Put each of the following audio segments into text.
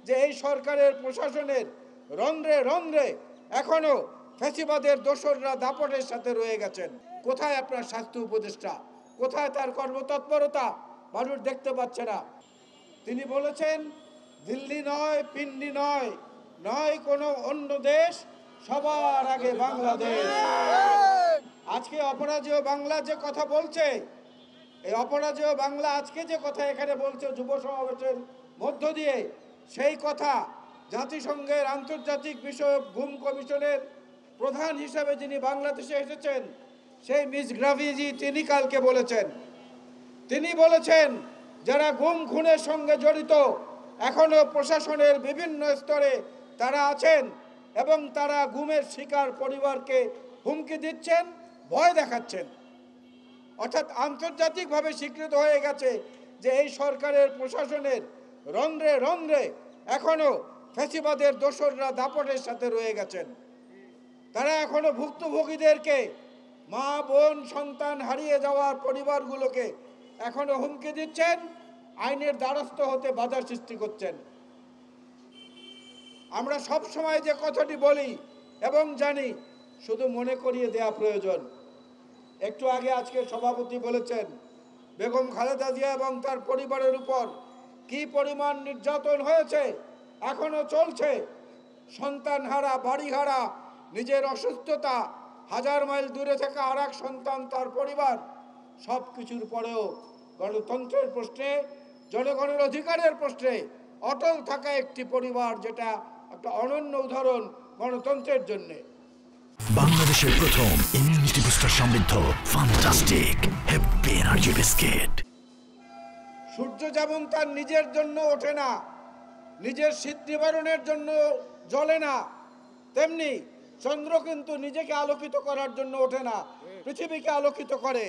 যে এই সরকারের প্রশাসনের রন্ধ্রে রন্ধ্রে এখনো ফ্যাসিবাদের দোসররা দাপটের সাথে রয়ে গেছেন। কোথায় আপনার স্বাস্থ্য উপদেষ্টা? কোথায় তার কর্মতৎপরতা? মানুষ দেখতে পাচ্ছে না। তিনি বলেছেন দিল্লি নয়, পিন্ডি নয়, নয় কোনো অন্য দেশ, সবার আগে বাংলাদেশ। আজকে অপরাজেয় বাংলা যে কথা বলছে, এই অপরাজেয় বাংলা আজকে যে কথা এখানে বলছে যুব সমাবেশের মধ্য দিয়ে, সেই কথা জাতিসংঘের আন্তর্জাতিক বিষয়ক গুম কমিশনের প্রধান হিসেবে যিনি বাংলাদেশে এসেছেন, সেই মিস গ্রাভিজি তিনি কালকে বলেছেন। তিনি বলেছেন যারা গুম খুনের সঙ্গে জড়িত এখনো প্রশাসনের বিভিন্ন স্তরে তারা আছেন এবং তারা গুমের শিকার পরিবারকে হুমকি দিচ্ছেন, ভয় দেখাচ্ছেন। অর্থাৎ আন্তর্জাতিকভাবে স্বীকৃত হয়ে গেছে যে এই সরকারের প্রশাসনের রন্ধ্রে রন্ধ্রে এখনো ফ্যাসিবাদের দোসররা দাপটের সাথে রয়ে গেছেন। তারা এখনো ভুক্তভোগীদেরকে, মা বোন সন্তান হারিয়ে যাওয়ার পরিবারগুলোকে এখনো হুমকি দিচ্ছেন, আইনের দ্বারস্থ হতে বাধা সৃষ্টি করছেন। আমরা সব সময় যে কথাটি বলি এবং জানি, শুধু মনে করিয়ে দেয়া প্রয়োজন। একটু আগে আজকে সভাপতি বলেছেন বেগম খালেদা জিয়া এবং তার পরিবারের উপর কি পরিমাণ নির্যাতন হয়েছে, এখনো চলছে। সন্তান হারা, বাড়ি হারা, নিজের অসুস্থতা, হাজার মাইল দূরে থাকা আর এক সন্তান, তার পরিবার, সব কিছুর পরেও গণতন্ত্রের প্রশ্নে, জনগণের অধিকারের প্রশ্নে অটল থাকা একটি পরিবার, যেটা একটা অনন্য উদাহরণ গণতন্ত্রের জন্যে। বাংলাদেশের প্রথম ইমিউনিটি বুস্টার সমৃদ্ধ ফ্যান্টাস্টিক হ্যাপি এনার্জি বিস্কিট। সূর্য যেমন তার নিজের জন্য ওঠে না, নিজের শীত নিবারণের জন্য জ্বলে না, তেমনি চন্দ্র কিন্তু নিজেকে আলোকিত করার জন্য ওঠে না, পৃথিবীকে আলোকিত করে।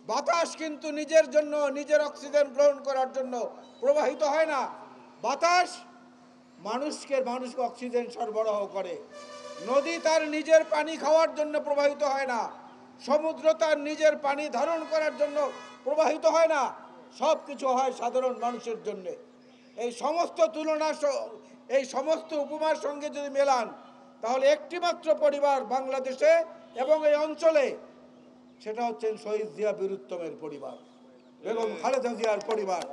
বাতাস কিন্তু নিজের জন্য, নিজের অক্সিজেন গ্রহণ করার জন্য প্রবাহিত হয় না। বাতাস মানুষকে অক্সিজেন সরবরাহ করে। নদী তার নিজের পানি খাওয়ার জন্য প্রবাহিত হয় না, সমুদ্র তার নিজের পানি ধারণ করার জন্য প্রবাহিত হয় না। সব কিছু হয় সাধারণ মানুষের জন্য। এই সমস্ত তুলনা, এই সমস্ত উপমার সঙ্গে যদি মেলান, তাহলে একটিমাত্র পরিবার বাংলাদেশে এবং এই অঞ্চলে, সেটা হচ্ছেন শহীদ জিয়া বীরুত্তমের পরিবার, বেগম খালেদা জিয়ার পরিবার,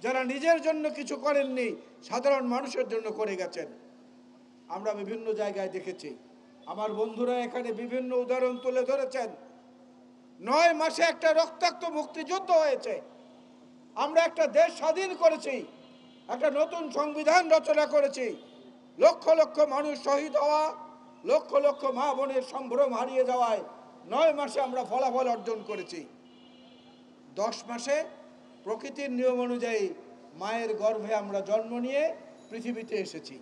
যারা নিজের জন্য কিছু করেননি, সাধারণ মানুষের জন্য করে গেছেন। আমরা বিভিন্ন জায়গায় দেখেছি, আমার বন্ধুরা এখানে বিভিন্ন উদাহরণ তুলে ধরেছেন। 9 মাসে একটা রক্তাক্ত মুক্তিযুদ্ধ হয়েছে, আমরা একটা দেশ স্বাধীন করেছি, একটা নতুন সংবিধান রচনা করেছি। লক্ষ লক্ষ মানুষ শহীদ হওয়া, লক্ষ লক্ষ মা বোনের সম্ভ্রম হারিয়ে যাওয়ায় 9 মাসে আমরা ফলাফল অর্জন করেছি। 10 মাসে প্রকৃতির নিয়ম অনুযায়ী মায়ের গর্ভে আমরা জন্ম নিয়ে পৃথিবীতে এসেছি।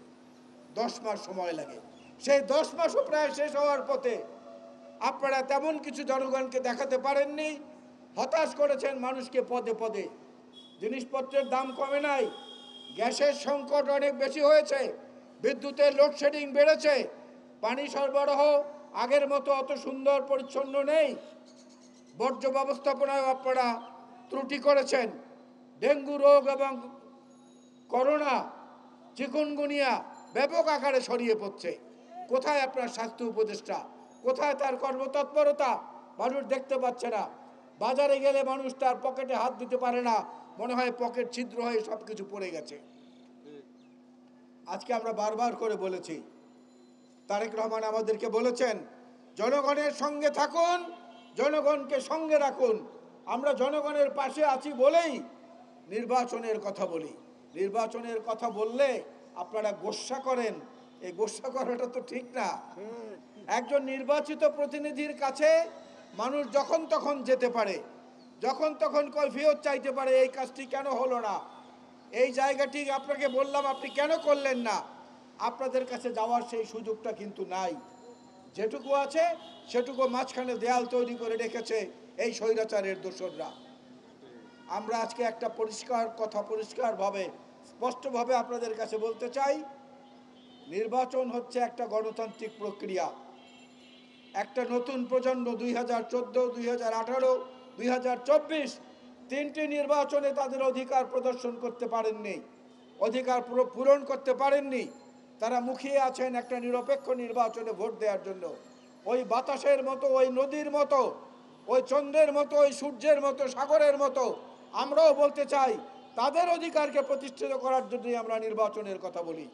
10 মাস সময় লাগে। সেই 10 মাসও প্রায় শেষ হওয়ার পথে। আপনারা তেমন কিছু জনগণকে দেখাতে পারেননি, হতাশ করেছেন মানুষকে পদে পদে। জিনিসপত্রের দাম কমে নাই, গ্যাসের সংকট অনেক বেশি হয়েছে, বিদ্যুতের লোডশেডিং বেড়েছে, পানি সরবরাহ আগের মতো অত সুন্দর পরিচ্ছন্ন নেই, বর্জ্য ব্যবস্থাপনায় আপনারা ত্রুটি করেছেন, ডেঙ্গু রোগ এবং করোনা, চিকুনগুনিয়া ব্যাপক আকারে ছড়িয়ে পড়ছে। কোথায় আপনার স্বাস্থ্য উপদেষ্টা? কোথায় তার কর্মতৎপরতা? মানুষ দেখতে পাচ্ছে না। বাজারে গেলে মানুষ তার পকেটে হাত দিতে পারে না, মনে হয় পকেট ছিদ্র হয়ে সব কিছু পড়ে গেছে। আজকে আমরা বারবার করে বলেছি, তারেক রহমান আমাদেরকে বলেছেন জনগণের সঙ্গে থাকুন, জনগণকে সঙ্গে রাখুন। আমরা জনগণের পাশে আছি বলেই নির্বাচনের কথা বলি। নির্বাচনের কথা বললে আপনারা গোস্বা করেন, এই গোস্বা করাটা তো ঠিক না। একজন নির্বাচিত প্রতিনিধির কাছে মানুষ যখন তখন যেতে পারে, যখন তখন কৈফিয়ত চাইতে পারে, এই কাজটি কেন হলো না, এই জায়গাটি আপনাকে বললাম আপনি কেন করলেন না। আপনাদের কাছে যাওয়ার সেই সুযোগটা কিন্তু নাই। যেটুকু আছে সেটুকু মাঝখানে দেয়াল তৈরি করে রেখেছে এই স্বৈরাচারের দোসররা। আমরা আজকে একটা পরিষ্কার কথা, পরিষ্কারভাবে স্পষ্টভাবে আপনাদের কাছে বলতে চাই, নির্বাচন হচ্ছে একটা গণতান্ত্রিক প্রক্রিয়া। একটা নতুন প্রজন্ম 2014, 2018, 2024 তিনটি নির্বাচনে তাদের অধিকার প্রদর্শন করতে পারেননি। অধিকার পূরণ করতে পারেননি, তারা মুখিয়ে আছেন একটা নিরপেক্ষ নির্বাচনে ভোট দেওয়ার জন্য। ওই বাতাসের মতো, ওই নদীর মতো, ওই চন্দ্রের মতো, ওই সূর্যের মতো, সাগরের মতো আমরাও বলতে চাই, তাদের অধিকারকে প্রতিষ্ঠিত করার জন্যই আমরা নির্বাচনের কথা বলি।